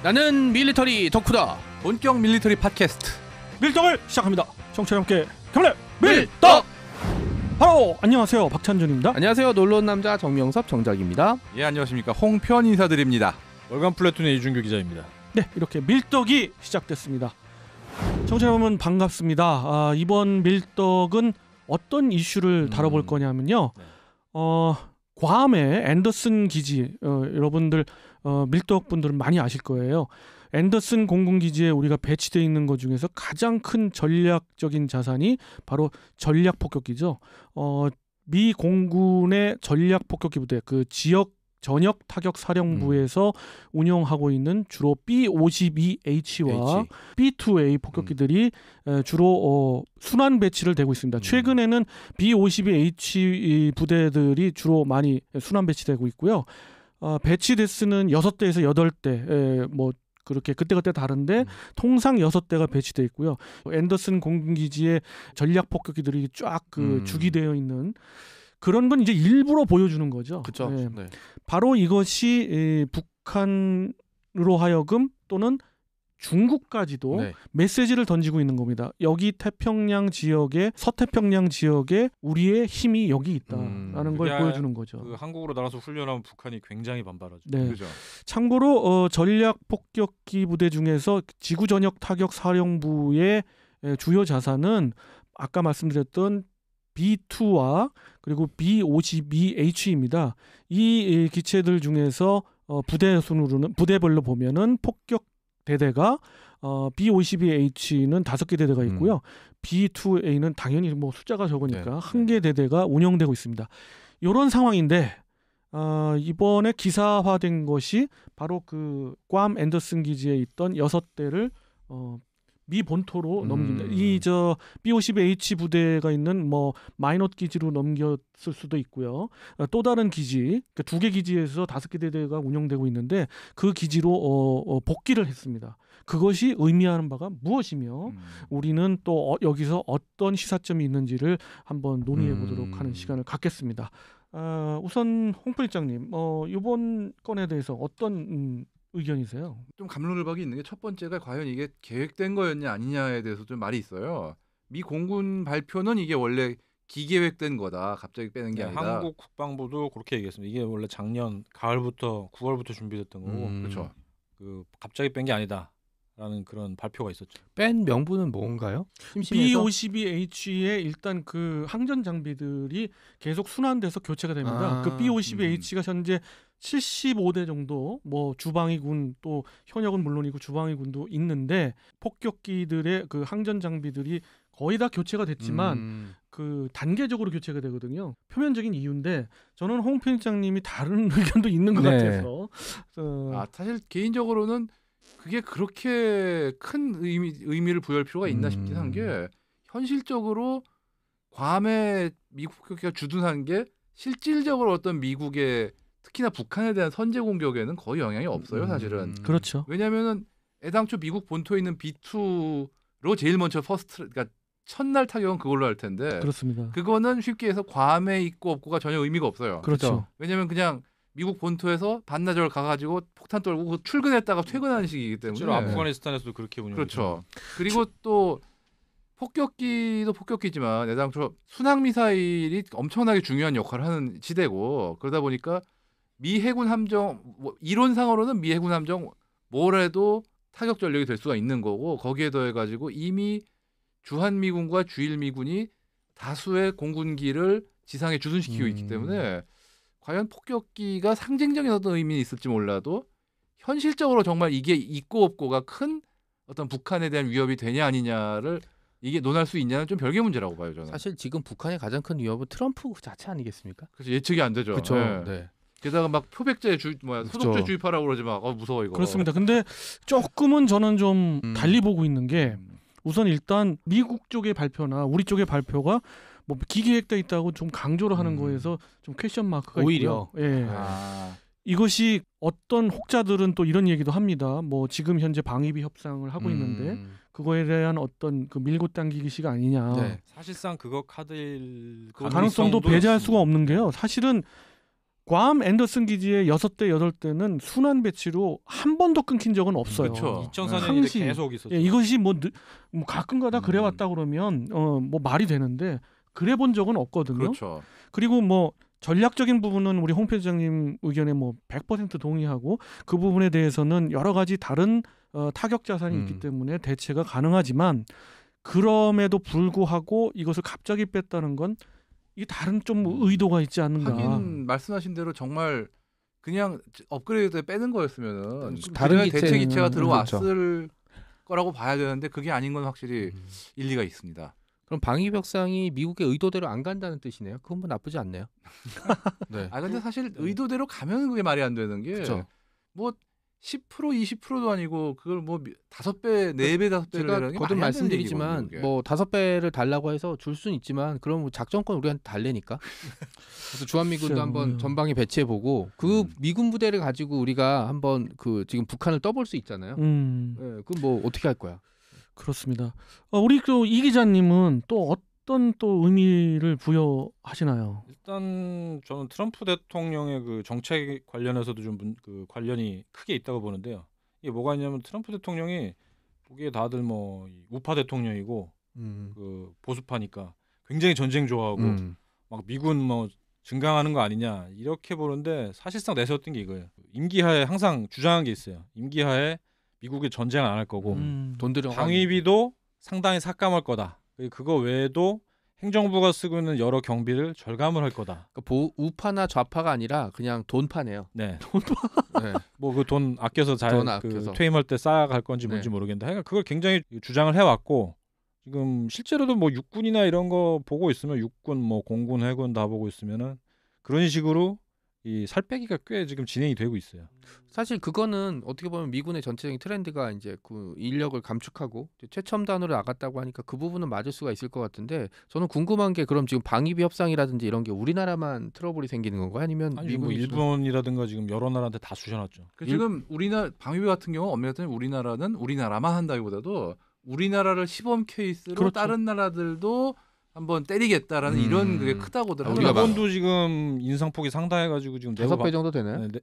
나는 밀리터리 덕후다. 본격 밀리터리 팟캐스트 밀떡을 시작합니다. 청취자 함께 경례 밀떡. 바로 안녕하세요, 박찬준입니다. 안녕하세요, 놀러온 남자 정명섭 정작입니다. 예, 안녕하십니까, 홍편 인사드립니다. 월간 플래툰의 이준규 기자입니다. 네, 이렇게 밀떡이 시작됐습니다. 청취자 여러분 반갑습니다. 이번 밀떡은 어떤 이슈를 다뤄볼 거냐면요. 괌의 앤더슨 기지, 여러분들 밀떡 분들은 많이 아실 거예요. 앤더슨 공군 기지에 우리가 배치되어 있는 것 중에서 가장 큰 전략적인 자산이 바로 전략 폭격기죠. 미 공군의 전략 폭격기 부대, 그 지역 전역 타격 사령부에서 운영하고 있는 주로 B-52H와 B-2A 폭격기들이 주로 순환 배치를 되고 있습니다. 최근에는 B-52H 부대들이 주로 많이 순환 배치되고 있고요. 배치대수는 6대에서 8대, 뭐 그렇게 그때그때 다른데 통상 6대가 배치되어 있고요. 앤더슨 공군기지의 전략 폭격기들이 쫙 주기되어 있는 그런 건 이제 일부러 보여주는 거죠. 그렇죠. 네. 네. 바로 이것이 북한으로 하여금 또는 중국까지도 메시지를 던지고 있는 겁니다. 여기 태평양 지역에, 서태평양 지역에 우리의 힘이 여기 있다라는 걸 보여주는 거죠. 그 한국으로 나가서 훈련하면 북한이 굉장히 반발하죠. 네. 그죠? 참고로 전략 폭격기 부대 중에서 지구 전역 타격 사령부의 주요 자산은 아까 말씀드렸던 B2와 그리고 B-52H입니다. 이 기체들 중에서 부대 순으로는 부대별로 보면은 폭격 대대가 B-52H는 5개 대대가 있고요. B-2A는 당연히 뭐 숫자가 적으니까 1개 대대가 운영되고 있습니다. 이런 상황인데 이번에 기사화된 것이 바로 그 괌 앤더슨 기지에 있던 6대를 미 본토로 넘깁니다. 이 B-52H 부대가 있는 뭐 마이넛 기지로 넘겼을 수도 있고요. 또 다른 기지, 그러니까 2개 기지에서 5개 대대가 운영되고 있는데 그 기지로 복귀를 했습니다. 그것이 의미하는 바가 무엇이며 우리는 또 여기서 어떤 시사점이 있는지를 한번 논의해 보도록 하는 시간을 갖겠습니다. 우선 홍 필장님, 이번 건에 대해서 어떤 의견이세요? 좀 감론을박이 있는 게 첫 번째가 과연 이게 계획된 거였냐 아니냐에 대해서 좀 말이 있어요. 미 공군 발표는 이게 원래 기계획된 거다. 갑자기 빼는 게 아니다. 한국 국방부도 그렇게 얘기했습니다. 이게 원래 작년 가을부터 9월부터 준비됐던 거고, 그렇죠. 그 갑자기 뺀 게 아니다라는 그런 발표가 있었죠. 뺀 명분은 뭔가요? B-52H의 일단 그 항전 장비들이 계속 순환돼서 교체가 됩니다. 그 B-52H가 현재 75대 정도, 뭐 주방위군 또 현역은 물론이고 주방위군도 있는데 폭격기들의 그 항전 장비들이 거의 다 교체가 됐지만 그 단계적으로 교체가 되거든요. 표면적인 이유인데 저는 홍 편집장님이 다른 의견도 있는 것 같아서 사실 개인적으로는 그게 그렇게 큰 의미를 부여할 필요가 있나 싶긴 한 게 현실적으로 괌에 미국 폭격기가 주둔한 게 실질적으로 어떤 미국의 특히나 북한에 대한 선제 공격에는 거의 영향이 없어요, 사실은. 그렇죠. 왜냐하면은 애당초 미국 본토에 있는 B2로 제일 먼저 그러니까 첫날 타격은 그걸로 할 텐데. 그렇습니다. 그거는 쉽게 해서 괌에 있고 없고가 전혀 의미가 없어요. 그렇죠. 왜냐하면 그냥 미국 본토에서 반나절 가가지고 폭탄 떨고 출근했다가 퇴근하는 식이기 때문에. 실제로 아프가니스탄에서도 그렇게 운영했죠. 그렇죠. 그리고 또 폭격기도 폭격기지만 애당초 순항 미사일이 엄청나게 중요한 역할을 하는 시대고 그러다 보니까 미 해군 함정 이론상으로는 미 해군 함정 뭘 해도 타격 전력이 될 수가 있는 거고 거기에 더해 가지고 이미 주한미군과 주일미군이 다수의 공군기를 지상에 주둔시키고 있기 때문에 과연 폭격기가 상징적인 어떤 의미는 있을지 몰라도 현실적으로 정말 이게 있고 없고가 큰 어떤 북한에 대한 위협이 되냐 아니냐를 이게 논할 수 있냐는 좀 별개 문제라고 봐요, 저는. 사실 지금 북한의 가장 큰 위협은 트럼프 자체 아니겠습니까? 그래서 예측이 안 되죠. 그렇죠. 네. 게다가 막 표백제 소독제 주입하라고 그러지 막 무서워 이거. 그렇습니다. 근데 조금은 저는 좀 달리 보고 있는 게 우선 일단 미국 쪽의 발표나 우리 쪽의 발표가 뭐 기계획돼 있다고 좀 강조를 하는 거에서 좀 퀘션 마크가 오히려. 있고요. 예. 이것이 어떤 혹자들은 또 이런 얘기도 합니다. 뭐 지금 현재 방위비 협상을 하고 있는데 그거에 대한 어떤 그 밀고 당기기 시가 아니냐. 네. 사실상 그거 카드일 가능성도 배제할 수가 없는 게요. 사실은 괌 앤더슨 기지의 6대 8대는 순환 배치로 한 번도 끊긴 적은 없어요. 그쵸. 2004년에 항시 계속 있었죠. 예, 이것이 뭐 가끔가다 그래왔다 그러면 뭐 말이 되는데 그래 본 적은 없거든요. 그렇죠. 그리고 뭐 전략적인 부분은 우리 홍 편집장님 의견에 뭐 100% 동의하고 그 부분에 대해서는 여러 가지 다른 타격 자산이 있기 때문에 대체가 가능하지만 그럼에도 불구하고 이것을 갑자기 뺐다는 건 이게 다른 좀 의도가 있지 않는가. 하긴 말씀하신 대로 정말 그냥 업그레이드에 빼는 거였으면은 다른 그전에 대체 기체는 기체가 들어왔을 거라고 봐야 되는데 그게 아닌 건 확실히 일리가 있습니다. 그럼 방위벽상이 미국의 의도대로 안 간다는 뜻이네요. 그건 뭐 나쁘지 않네요. 네. 아 근데 사실 의도대로 가면 그게 말이 안 되는 게 그쵸. 뭐 10% 20%도 아니고 그걸 뭐 5배, 4배, 5배를 제가 내는 게 거듭 말이 안 되는 말씀드리지만 얘기거든요, 뭐 5배를 달라고 해서 줄 수는 있지만 그럼 뭐 작전권 우리한테 달래니까. 그래서 주한미군도 글쎄요. 한번 전방에 배치해보고 그 미군 부대를 가지고 우리가 한번 그 지금 북한을 떠볼 수 있잖아요. 네, 그럼 뭐 어떻게 할 거야? 그렇습니다. 우리 또 이 기자님은 또 어떤 또 의미를 부여하시나요? 일단 저는 트럼프 대통령의 그 정책 관련해서도 좀 그 관련이 크게 있다고 보는데요. 이게 뭐가 있냐면 트럼프 대통령이 보기에 다들 뭐 우파 대통령이고 그 보수파니까 굉장히 전쟁 좋아하고 막 미군 뭐 증강하는 거 아니냐 이렇게 보는데 사실상 내세웠던 게 이거예요. 임기하에 항상 주장한 게 있어요. 임기하에 미국이 전쟁 안 할 거고 돈 들여 방위비도 상당히 삭감할 거다. 그거 외에도 행정부가 쓰고 있는 여러 경비를 절감을 할 거다. 그러니까 우파나 좌파가 아니라 그냥 돈파네요. 네. 네. 뭐 그 돈 아껴서 잘 돈 그 아껴서. 퇴임할 때 쌓아갈 건지 네. 뭔지 모르겠는데 하여간 그걸 굉장히 주장을 해왔고 지금 실제로도 뭐 육군이나 이런 거 보고 있으면 육군 뭐 공군 해군 다 보고 있으면은 그런 식으로 이 살빼기가 꽤 지금 진행이 되고 있어요. 사실 그거는 어떻게 보면 미군의 전체적인 트렌드가 이제 그 인력을 감축하고 최첨단으로 나갔다고 하니까 그 부분은 맞을 수가 있을 것 같은데 저는 궁금한 게 그럼 지금 방위비 협상이라든지 이런 게 우리나라만 트러블이 생기는 건가요? 아니면 아니 뭐 미국이 일본이라든가 지금 여러 나라한테 다 쑤셔놨죠. 지금 우리나라 방위비 같은 경우 엄밀히 따지면 우리나라는 우리나라만 한다기보다도 우리나라를 시범 케이스로 그렇죠. 다른 나라들도 한번 때리겠다라는 이런 그게 크다고들 우리가 하더라고요. 일본도 지금 인상폭이 상당해가지고 지금 5배 정도 되나요? 네,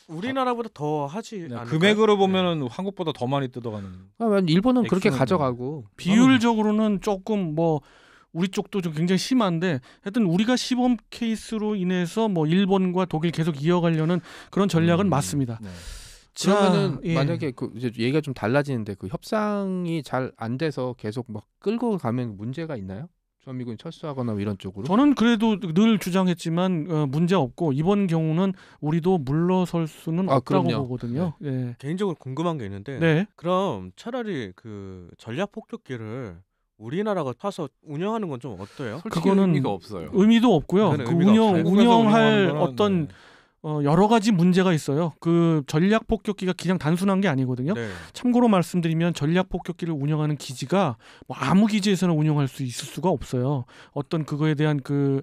우리나라보다 더 하지 않을까요? 금액으로 보면은 한국보다 더 많이 뜯어가는. 일본은 그렇게 액수는 가져가고 비율적으로는 조금 뭐 우리 쪽도 좀 굉장히 심한데 하여튼 우리가 시범 케이스로 인해서 뭐 일본과 독일 계속 이어가려는 그런 전략은 맞습니다. 네. 그러면은 예. 만약에 그 이제 얘기가 좀 달라지는데 그 협상이 잘 안 돼서 계속 막 끌고 가면 문제가 있나요? 주한미군이 철수하거나 뭐 이런 쪽으로? 저는 그래도 늘 주장했지만 문제 없고 이번 경우는 우리도 물러설 수는 없다고 그럼요. 보거든요. 네. 개인적으로 궁금한 게 있는데 네. 그럼 차라리 그 전략 폭격기를 우리나라가 사서 운영하는 건 좀 어때요? 솔직히 그거는 의미가 없어요. 의미도 없고요. 그거는 그 의미가 없어요. 운영할 거는, 어떤 네. 여러 가지 문제가 있어요. 그 전략 폭격기가 그냥 단순한 게 아니거든요. 네. 참고로 말씀드리면 전략 폭격기를 운영하는 기지가 뭐 아무 기지에서나 운영할 수 있을 수가 없어요. 어떤 그거에 대한 그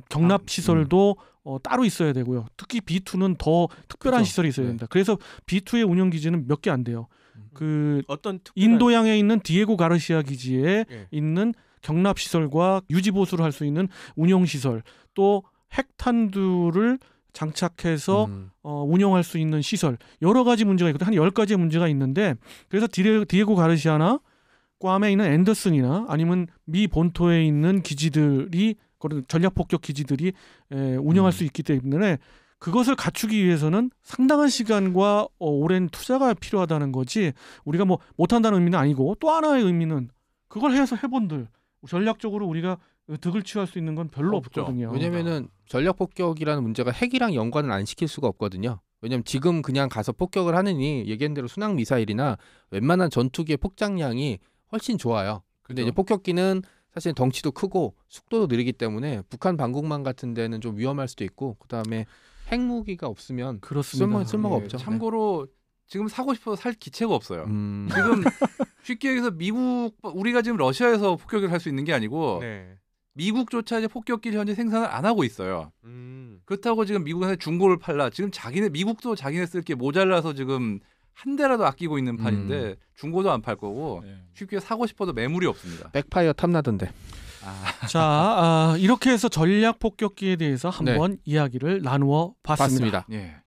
경납 시설도 따로 있어야 되고요. 특히 B2는 더 특별한 그죠. 시설이 있어야 네. 됩니다. 그래서 B2의 운영 기지는 몇 개 안 돼요. 그 어떤 특별한- 인도양에 있는 디에고 가르시아 기지에 예. 있는 경납 시설과 유지 보수를 할 수 있는 운영 시설, 또 핵탄두를 장착해서 운영할 수 있는 시설 여러 가지 문제가 있거든요. 한 10가지의 문제가 있는데 그래서 디에고 가르시아나 괌에 있는 앤더슨이나 아니면 미 본토에 있는 기지들이 그런 전략 폭격 기지들이 운영할 수 있기 때문에 그것을 갖추기 위해서는 상당한 시간과 오랜 투자가 필요하다는 거지 우리가 뭐 못한다는 의미는 아니고 또 하나의 의미는 그걸 해서 해본들 전략적으로 우리가 득을 취할 수 있는 건 별로 없죠. 없거든요. 왜냐면은 전략 폭격이라는 문제가 핵이랑 연관을 안 시킬 수가 없거든요. 왜냐면 지금 그냥 가서 폭격을 하느니 얘기한 대로 순항 미사일이나 웬만한 전투기의 폭장량이 훨씬 좋아요. 근데 그죠. 이제 폭격기는 사실 덩치도 크고 속도도 느리기 때문에 북한 방공망 같은 데는 좀 위험할 수도 있고 그다음에 핵무기가 없으면 그렇습니다. 쓸모가 예, 없죠. 참고로 지금 사고 싶어서 살 기체가 없어요. 네. 지금 쉽게 얘기해서 우리가 지금 러시아에서 폭격을 할 수 있는 게 아니고 네. 미국조차 이제 폭격기를 현재 생산을 안 하고 있어요. 그렇다고 지금 미국한테 중고를 팔라. 지금 미국도 자기네 쓸 게 모자라서 지금 한 대라도 아끼고 있는 판인데 중고도 안 팔 거고 네. 쉽게 사고 싶어도 매물이 없습니다. 백파이어 탐나던데. 자, 이렇게 해서 전략 폭격기에 대해서 한번 이야기를 나누어 봤습니다. 맞습니다. 예.